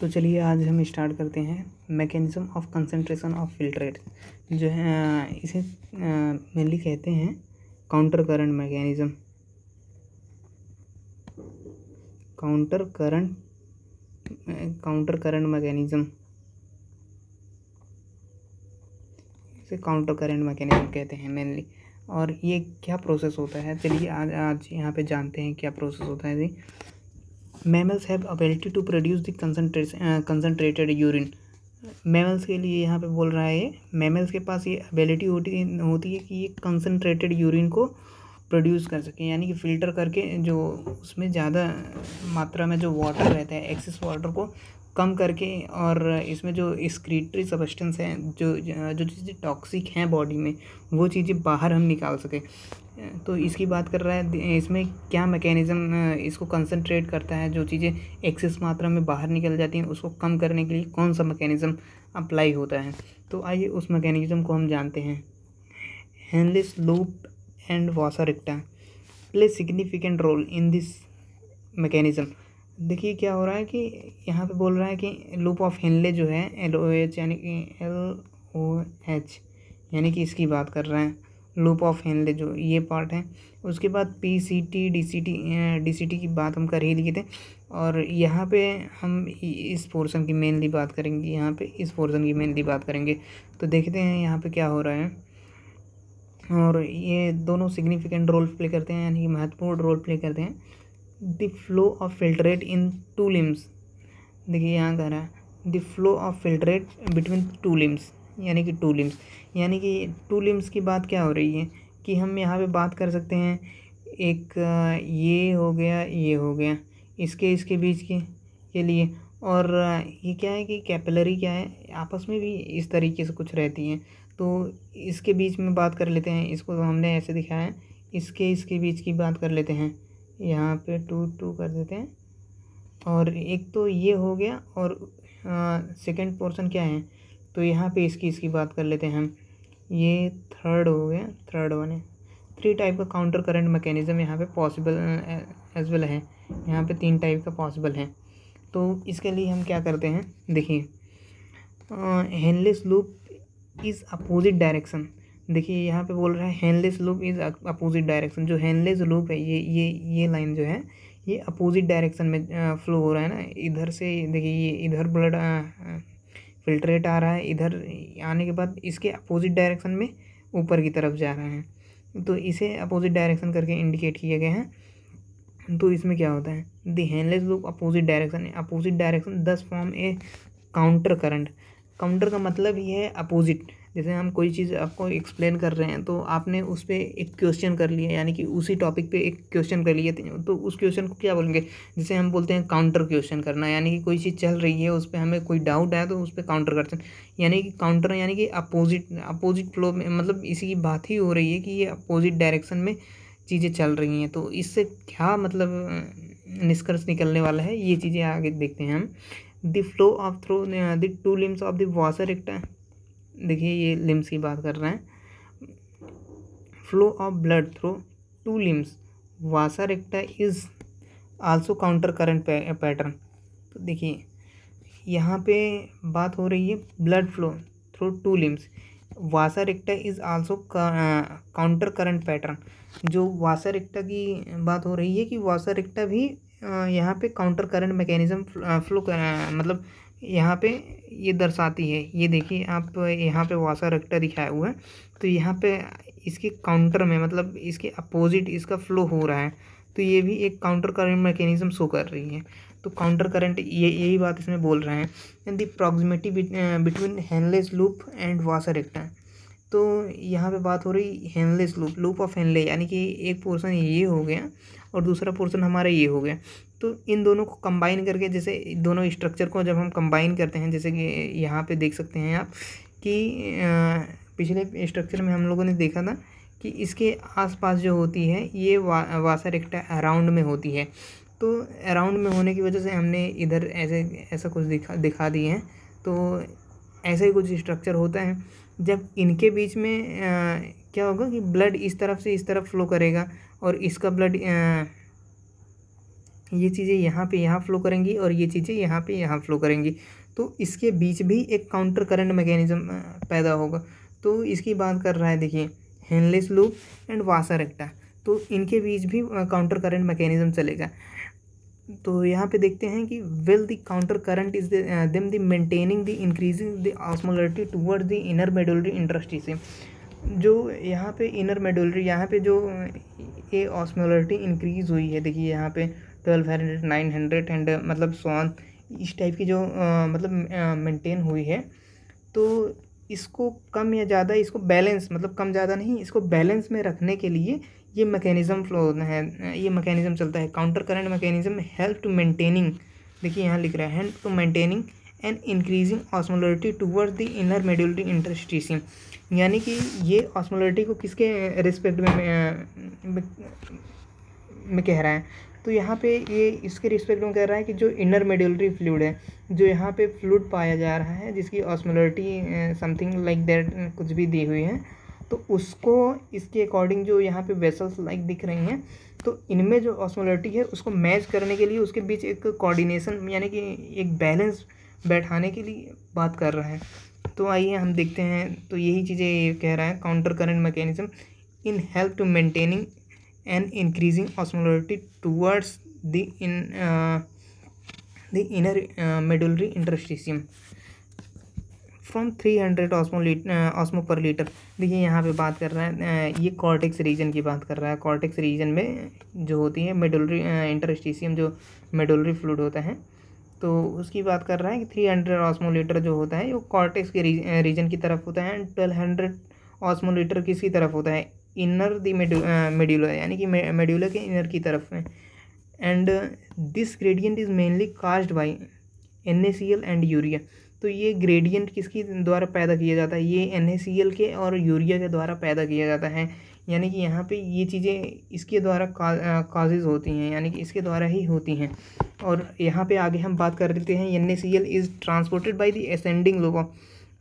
तो चलिए आज हम स्टार्ट करते हैं mechanism of concentration of filtrate, जो है इसे मेनली कहते हैं counter current mechanism. Counter current mechanism, इसे काउंटर करंट मैकेनिज्म कहते हैं मेनली। और ये क्या प्रोसेस होता है, चलिए आज यहाँ पे जानते हैं क्या प्रोसेस होता है जी। Mammals have ability to produce the concentrated urine. Mammals के लिए यहाँ पे बोल रहा है, ये मैमल्स के पास ये एबिलिटी होती है कि ये कंसनट्रेटेड यूरिन को प्रोड्यूस कर सकें, यानी कि फ़िल्टर करके जो उसमें ज़्यादा मात्रा में जो वाटर रहता है, एक्सेस वाटर को कम करके, और इसमें जो एक्सक्रीटरी सब्सटेंस हैं, जो चीज़ें टॉक्सिक हैं बॉडी में, वो चीज़ें बाहर हम निकाल सकें। तो इसकी बात कर रहा है, इसमें क्या मैकेनिज़्म इसको कंसंट्रेट करता है, जो चीज़ें एक्सेस मात्रा में बाहर निकल जाती हैं उसको कम करने के लिए कौन सा मैकेनिज़्म अप्लाई होता है। तो आइए उस मैकेनिज़्म को हम जानते हैं। Henle's loop and vasa recta play significant role in this mechanism. देखिए क्या हो रहा है कि यहाँ पे बोल रहा है कि लूप ऑफ हेनले जो है LOH यानी कि LOH यानी कि इसकी बात कर रहे हैं, लूप ऑफ हेनले जो ये पार्ट है। उसके बाद PCT DCT की बात हम कर ही लिए थे, और यहाँ पे हम इस पोर्शन की मेनली बात करेंगे, यहाँ पे इस पोर्शन की मेनली बात करेंगे। तो देखते हैं यहाँ पे क्या हो रहा है। और ये दोनों सिग्निफिकेंट रोल प्ले करते हैं, यानी कि महत्वपूर्ण रोल प्ले करते हैं। The flow of filtrate in to limbs. देखिए यहाँ कह रहा है the flow of filtrate between two limbs, यानी कि टू लिम्स, यानी कि टू लिम्स की बात क्या हो रही है कि हम यहाँ पे बात कर सकते हैं, एक ये हो गया, ये हो गया, इसके बीच के लिए। और ये क्या है कि कैपिलरी क्या है, आपस में भी इस तरीके से कुछ रहती हैं। तो इसके बीच में बात कर लेते हैं, इसको हमने ऐसे दिखाया है, इसके बीच की बात कर लेते हैं, यहाँ पे 2 कर देते हैं। और एक तो ये हो गया, और सेकंड पोर्शन क्या है, तो यहाँ पे इसकी बात कर लेते हैं हम, ये थर्ड हो गया, थर्ड वन है। 3 टाइप का काउंटर करंट मैकेनिज़्म यहाँ पे पॉसिबल एज वेल है, यहाँ पे 3 टाइप का पॉसिबल है। तो इसके लिए हम क्या करते हैं, देखिए Henle's loop is opposite direction. देखिए यहाँ पे बोल रहा है Henle's loop is opposite direction. जो हेनलेस लूप है, ये लाइन जो है ये अपोजिट डायरेक्शन में फ्लो हो रहा है ना, इधर से। देखिए ये इधर ब्लड फिल्ट्रेट आ रहा है, इधर आने के बाद इसके अपोजिट डायरेक्शन में ऊपर की तरफ जा रहा है, तो इसे अपोजिट डायरेक्शन करके इंडिकेट किए गए हैं। तो इसमें क्या होता है, the Henle's loop opposite direction दस फॉर्म ए काउंटर करंट। काउंटर का मतलब ही है अपोजिट। जैसे हम कोई चीज़ आपको एक्सप्लेन कर रहे हैं, तो आपने उस पर एक क्वेश्चन कर लिया, यानी कि उसी टॉपिक पे एक क्वेश्चन कर लिया, तो उस क्वेश्चन को क्या बोलेंगे, जिसे हम बोलते हैं काउंटर क्वेश्चन करना। यानी कि कोई चीज़ चल रही है, उस पर हमें कोई डाउट है, तो उस पर काउंटर क्वेश्चन, यानी कि काउंटर यानी कि अपोजिट फ्लो में, मतलब इसी की बात ही हो रही है कि ये अपोजिट डायरेक्शन में चीज़ें चल रही हैं। तो इससे क्या मतलब निष्कर्ष निकलने वाला है, ये चीज़ें आगे देखते हैं हम। The flow of through the two limbs of the वासा रेक्टा। देखिए ये लिम्स की बात कर रहे हैं। Flow of blood through to limbs Vasa रेक्टा is also counter current pattern. तो देखिए यहाँ पे बात हो रही है blood flow through to limbs Vasa रेक्टा is also counter current pattern. जो वासा रेक्टा की बात हो रही है कि वासा रेक्टा भी यहाँ पे काउंटर करंट मैकेनिज्म फ्लो मतलब यहाँ पे ये दर्शाती है। ये देखिए आप यहाँ पे वासा रेक्टा दिखाया हुआ है, तो यहाँ पे इसके काउंटर में, मतलब इसके अपोजिट इसका फ्लो हो रहा है, तो ये भी एक काउंटर करंट मैकेनिज्म शो कर रही है। तो काउंटर करंट यही बात इसमें बोल रहे हैं। And the proximity between Henle's loop and vasa रेक्टा। तो यहाँ पे बात हो रही हेनलेस लूप ऑफ हेनले, यानी कि एक पोर्शन ये हो गया और दूसरा पोर्शन हमारा ये हो गया। तो इन दोनों को कंबाइन करके, जैसे दोनों स्ट्रक्चर को जब हम कंबाइन करते हैं, जैसे कि यहाँ पे देख सकते हैं आप कि पिछले स्ट्रक्चर में हम लोगों ने देखा था कि इसके आसपास जो होती है ये वासा रेक्टा अराउंड में होती है। तो अराउंड में होने की वजह से हमने इधर ऐसा कुछ दिखा दिए हैं। तो ऐसा ही कुछ स्ट्रक्चर होता है। जब इनके बीच में क्या होगा कि ब्लड इस तरफ से इस तरफ फ्लो करेगा, और इसका ब्लड ये चीज़ें यहाँ पे यहाँ फ्लो करेंगी और ये चीज़ें यहाँ पे यहाँ फ्लो करेंगी, तो इसके बीच भी एक काउंटर करंट मैकेनिज्म पैदा होगा। तो इसकी बात कर रहा है, देखिए हेनलेस लूप एंड वासर एक्टा, तो इनके बीच भी काउंटर करंट मैकेनिज्म चलेगा। तो यहाँ पे देखते हैं कि well the counter current is them the maintaining the increasing the osmolarity towards the inner medullary interstitium. जो यहाँ पे इनर मेडुलरी, यहाँ पे जो ये ऑस्मोलरिटी इंक्रीज हुई है, देखिए यहाँ पे 1200 900 एंड मतलब सॉन इस टाइप की जो मतलब मेंटेन हुई है, तो इसको कम या ज़्यादा, इसको बैलेंस मतलब कम ज़्यादा नहीं, इसको बैलेंस में रखने के लिए ये मैकेनिज़्म फ्लो है, ये मैकेनिज़्म चलता है। Counter current mechanism help to maintaining, देखिए यहाँ लिख रहा है help to maintaining and increasing osmolarity towards the inner medullary interstitium, यानी कि ये ऑस्मोलरिटी को किसके रिस्पेक्ट में कह रहा है, तो यहाँ पे ये इसके रिस्पेक्ट में कह रहा है कि जो इनर मेडुलरी फ्लूइड है, जो यहाँ पे फ्लूइड पाया जा रहा है जिसकी ऑस्मोलरिटी समथिंग लाइक दैट कुछ भी दी हुई है, तो उसको इसके अकॉर्डिंग जो यहाँ पे वेसल्स लाइक दिख रही हैं, तो इनमें जो ऑस्मोलरिटी है उसको मैच करने के लिए उसके बीच एक कोऑर्डिनेशन यानी कि एक बैलेंस बैठाने के लिए बात कर रहा है। तो आइए हम देखते हैं, तो यही चीज़ें ये कह रहा है, counter current mechanism in help to maintaining and increasing osmolarity towards the inner medullary interstitium from 300 osmo per litre. देखिए यहाँ पे बात कर रहा है, ये कॉर्टेक्स रीजन की बात कर रहा है। कॉर्टेक्स रीजन में जो होती है मेडुलरी इंटरस्टिशियम, जो मेडुलरी फ्लूइड होता है, तो उसकी बात कर रहा है कि 300 ऑस्मोलीटर जो होता है वो कॉर्टेक्स के रीजन की तरफ होता है। 1200 ऑस्मोलीटर किसकी तरफ होता है, इनर द मेड्यूला, यानी कि मेड्यूला के इनर की तरफ में। And this gradient is mainly caused by NaCl and urea. तो ये ग्रेडियंट किसकी द्वारा पैदा किया जाता है, ये NaCl के और यूरिया के द्वारा पैदा किया जाता है, यानी कि यहाँ पे ये चीज़ें इसके द्वारा काजेज़ होती हैं, यानी कि इसके द्वारा ही होती हैं। और यहाँ पे आगे हम बात कर लेते हैं, NaCl is transported by the ascending loop of,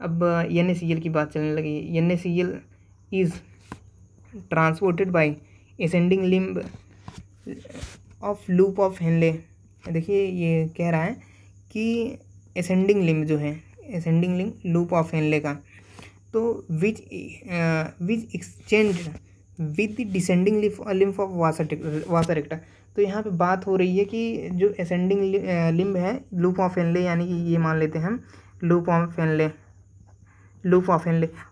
अब NaCl की बात चलने लगी। NaCl is transported bye ascending limb of loop of Henley. देखिए ये कह रहा है कि असेंडिंग लिम्ब जो है, ascending limb loop of Henle का, तो विच exchange with the descending limb of washer एक्टा। तो यहाँ पे बात हो रही है कि जो असेंडिंग लिम्ब है लूप ऑफ हेनले, यानी कि ये मान लेते हैं हम लूप ऑफ हेनले,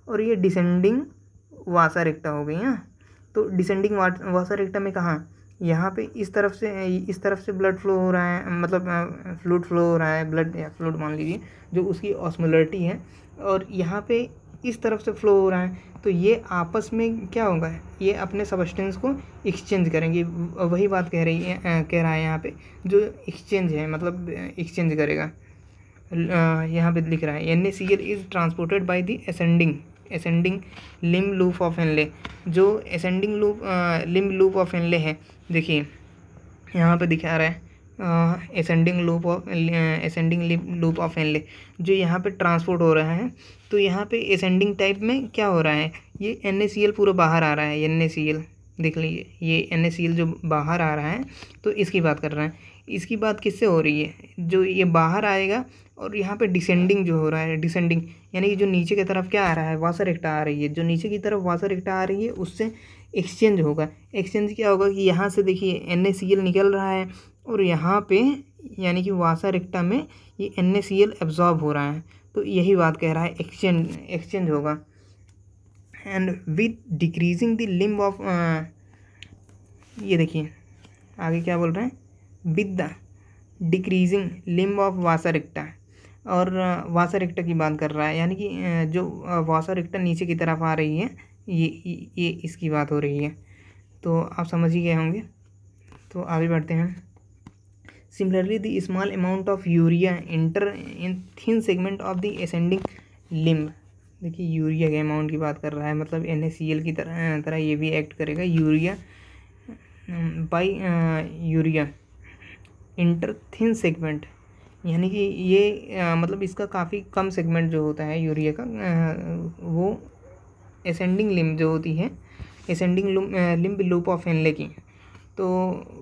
और ये डिसेंडिंग वासर एक्टा हो गई है। तो डिसेंडिंग वासर एक्टा में कहाँ, यहाँ पे इस तरफ से ब्लड फ्लो हो रहा है, मतलब फ्लूइड फ्लो हो रहा है, ब्लड या फ्लूइड मान लीजिए, जो उसकी ऑस्मोलरिटी है, और यहाँ पे इस तरफ से फ्लो हो रहा है। तो ये आपस में क्या होगा, ये अपने सबस्टेंस को एक्सचेंज करेंगे। वही बात कह रहा है यहाँ पे, जो एक्सचेंज है मतलब एक्सचेंज करेगा। यहाँ पे लिख रहा है NaCl is transported by the ascending limb loop of Henle. जो ascending limb loop of Henle है, देखिए यहाँ पे दिखा रहा है ascending limb loop of Henle, जो यहाँ पे ट्रांसपोर्ट हो रहा है। तो यहाँ पे असेंडिंग टाइप में क्या हो रहा है, ये NaCl पूरा बाहर आ रहा है, NaCl देख लीजिए, ये NaCl जो बाहर आ रहा है, तो इसकी बात कर रहा है। इसकी बात किससे हो रही है, जो ये बाहर आएगा, और यहाँ पे डिसेंडिंग जो हो रहा है, डिसेंडिंग यानी कि जो नीचे की तरफ क्या आ रहा है, वासर एक्टा आ रही है, जो नीचे की तरफ वासर एक्टा आ रही है उससे एक्सचेंज होगा। एक्सचेंज क्या होगा कि यहाँ से देखिए NaCl निकल रहा है, और यहाँ पे यानी कि वासर एक्टा में ये NaCl एब्जॉर्ब हो रहा है। तो यही बात कह रहा है, एक्सचेंज होगा। And with decreasing the limb of, ये देखिए आगे क्या बोल रहे हैं, with the decreasing limb of washer एक्टा, और वासर एक्टा की बात कर रहा है, यानी कि जो वासर एक्टा नीचे की तरफ आ रही है, ये इसकी बात हो रही है। तो आप समझ ही गए होंगे। तो आगे बढ़ते हैं। Similarly the small amount of urea inter in thin segment of the ascending limb. देखिए यूरिया के अमाउंट की बात कर रहा है, मतलब NaCl की तरह ये भी एक्ट करेगा। Urea urea inter thin segment, यानी कि ये मतलब इसका काफ़ी कम सेगमेंट जो होता है यूरिया का, वो असेंडिंग लिम्ब जो होती है, ascending limb loop of Henley की, तो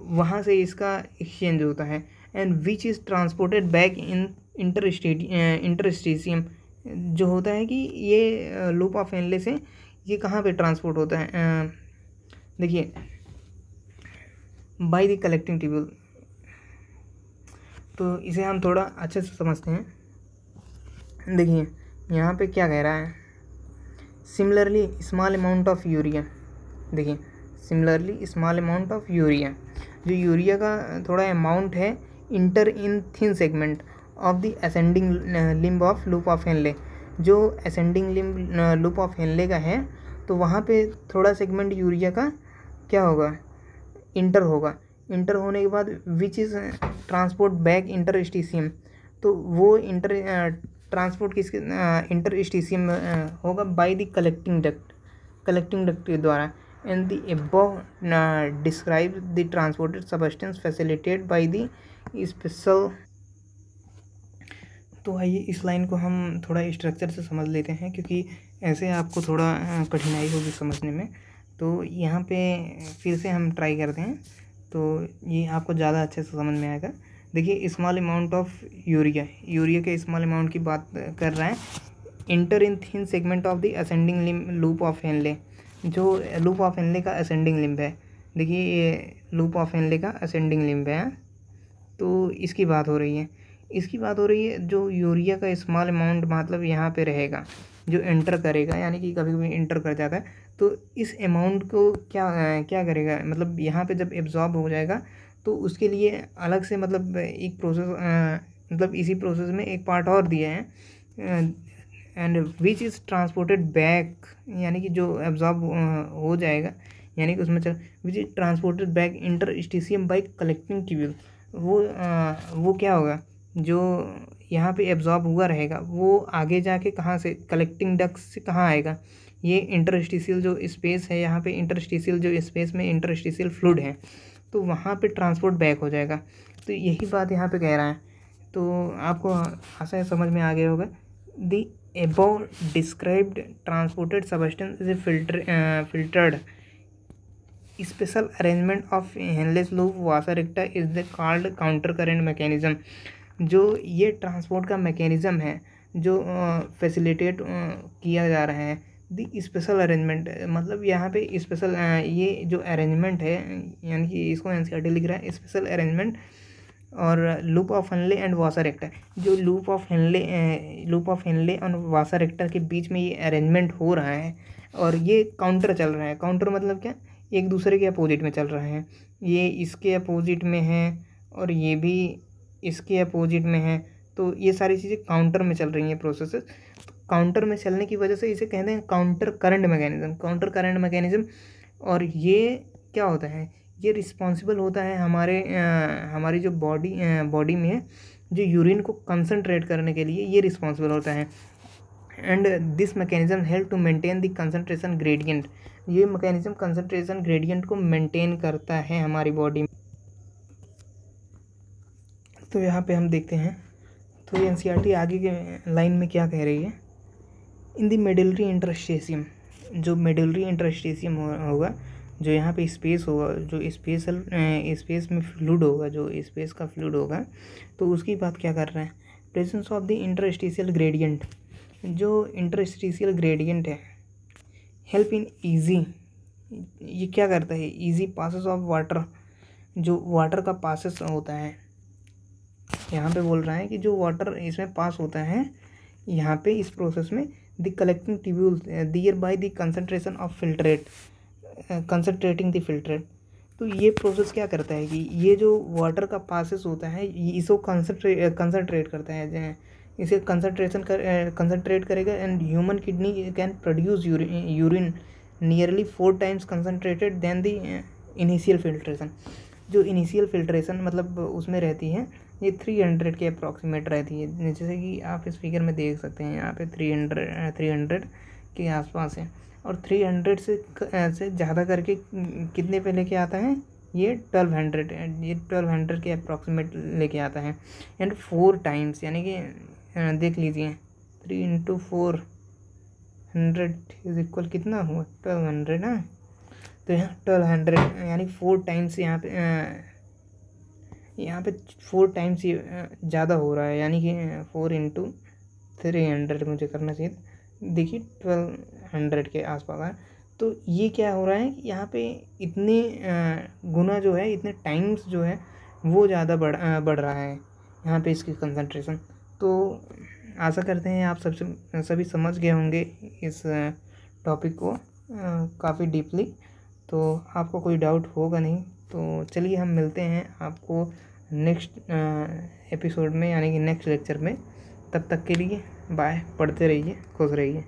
वहाँ से इसका एक्सचेंज होता है। And which is transported back in interstitium, जो होता है कि ये लूप ऑफ हेनले से ये कहाँ पे ट्रांसपोर्ट होता है, देखिए बाय द कलेक्टिंग ट्यूब्यूल। तो इसे हम थोड़ा अच्छे से समझते हैं। देखिए यहाँ पे क्या कह रहा है, similarly small amount of urea, देखिए similarly small amount of urea, जो यूरिया का थोड़ा अमाउंट है, enter in thin segment of the ascending limb of loop of Henle, जो ascending limb loop of Henle का है, तो वहाँ पे थोड़ा सेगमेंट यूरिया का क्या होगा, इंटर होगा। इंटर होने के बाद which is transport back interstitium, तो वो ट्रांसपोर्ट किसके इंटरस्टिशियम होगा बाय द कलेक्टिंग डक्ट के द्वारा। And the above describe the transported substance facilitated by the special. तो आइए इस लाइन को हम थोड़ा स्ट्रक्चर से समझ लेते हैं, क्योंकि ऐसे आपको थोड़ा कठिनाई होगी समझने में। तो यहाँ पे फिर से हम ट्राई करते हैं, तो ये आपको ज़्यादा अच्छे से समझ में आएगा। देखिए स्मॉल अमाउंट ऑफ यूरिया के स्मॉल अमाउंट की बात कर रहा है। Enter in thin segment of the ascending limb loop of Henle, जो लूप ऑफ हेनले का असेंडिंग लिम्ब है, देखिए ये लूप ऑफ हेनले का असेंडिंग लिम्ब है, तो इसकी बात हो रही है। जो यूरिया का स्मॉल अमाउंट मतलब यहाँ पे रहेगा, जो एंटर करेगा, यानी कि कभी कभी एंटर कर जाता है, तो इस अमाउंट को क्या करेगा, मतलब यहाँ पे जब एब्जॉर्ब हो जाएगा तो उसके लिए अलग से मतलब एक प्रोसेस, मतलब इसी प्रोसेस में एक पार्ट और दिया है। And which is transported back, यानी कि जो एब्जॉर्ब हो जाएगा, यानी कि उसमें which is transported back interstitium bye collecting tubule, वो क्या होगा, जो यहाँ पे एब्जॉर्ब हुआ रहेगा वो आगे जाके कहाँ से, कलेक्टिंग डक्ट से कहाँ आएगा, ये इंटरस्टिशियल जो स्पेस है, यहाँ पे इंटरस्टिशियल जो स्पेस में इंटरस्टिशियल फ्लूइड है, तो वहाँ पे ट्रांसपोर्ट बैक हो जाएगा। तो यही बात यहाँ पे कह रहा है, तो आपको आशा है समझ में आ गया होगा। The above described transported substance is filtered special arrangement of Henle's loop washer recta is the called counter current mechanism। जो ये ट्रांसपोर्ट का मैकेनिज़्म है जो फैसिलिटेट किया जा रहा है, द स्पेशल अरेंजमेंट, मतलब यहाँ पे स्पेशल ये जो अरेंजमेंट है, यानी कि इसको एनसीईआरटी लिख रहा है स्पेशल अरेंजमेंट, और loop of Henley and washer actor, जो लूप ऑफ हेनले और वाशर एक्टर के बीच में ये अरेंजमेंट हो रहा है, और ये काउंटर चल रहा है। काउंटर मतलब क्या, एक दूसरे के अपोजिट में चल रहा है, ये इसके अपोजिट में है और ये भी इसके अपोजिट में है, तो ये सारी चीज़ें काउंटर में चल रही हैं प्रोसेसेस। तो काउंटर में चलने की वजह से इसे कहते हैं काउंटर करंट मैकेनिज्म। और ये क्या होता है, ये रिस्पॉन्सिबल होता है हमारी जो बॉडी में जो यूरिन को कंसंट्रेट करने के लिए ये रिस्पॉन्सिबल होता है। And this mechanism help to maintain the concentration gradient, ये मैकेनिज्म कंसंट्रेशन ग्रेडियंट को मेंटेन करता है हमारी बॉडी में। तो यहाँ पे हम देखते हैं, तो एनसीईआरटी आगे के लाइन में क्या कह रही है, इन द मेडुलरी इंटरस्टिशियम, जो मेडुलरी इंटरस्टिशियम होगा, जो यहाँ पे स्पेस होगा, जो स्पेस में फ्लूइड होगा, जो स्पेस का फ्लूइड होगा, तो उसकी बात क्या कर रहे हैं, presence of the interstitial gradient, जो इंटरस्टिशियल ग्रेडियंट है हेल्प इन ईजी, ये क्या करता है, ईजी पासेस ऑफ वाटर, जो वाटर का पासेस होता है, यहाँ पे बोल रहा है कि जो वाटर इसमें पास होता है यहाँ पे इस प्रोसेस में, the collecting tubules thereby the concentration of concentrating the filtrate. तो ये प्रोसेस क्या करता है कि ये जो वाटर का पासेस होता है इसको कंसंट्रेट करता है, इसे कंसंट्रेट करेगा, and human kidney can produce urine nearly 4 times concentrated then the initial filtration. जो इनिशियल फिल्ट्रेशन मतलब उसमें रहती है ये 300 के अप्रॉक्सीमेट रहती है, जैसे कि आप इस फिगर में देख सकते हैं, यहाँ पे 300 के आसपास है, और 300 से ज़्यादा करके कितने पे लेके आता है, ये 1200 के अप्रॉक्सीमेट लेके आता है। एंड 4 times, यानी कि देख लीजिए 3 × 400 इज इक्वल कितना हुआ, 1200 ना, तो यहाँ 1200 यानी 4 टाइम्स यहाँ पे 4 टाइम्स ये ज़्यादा हो रहा है, यानी कि 4 × 300 मुझे करना चाहिए। देखिए 1200 के आसपास है। तो ये क्या हो रहा है कि यहाँ पे इतने गुना जो है, इतने टाइम्स जो है वो ज़्यादा बढ़ रहा है यहाँ पे इसकी कंसंट्रेशन। तो आशा करते हैं आप सभी समझ गए होंगे इस टॉपिक को काफ़ी डीपली। तो आपको कोई डाउट होगा नहीं। तो चलिए हम मिलते हैं आपको नेक्स्ट एपिसोड में, यानी कि नेक्स्ट लेक्चर में। तब तक के लिए बाय। पढ़ते रहिए, खुश रहिए।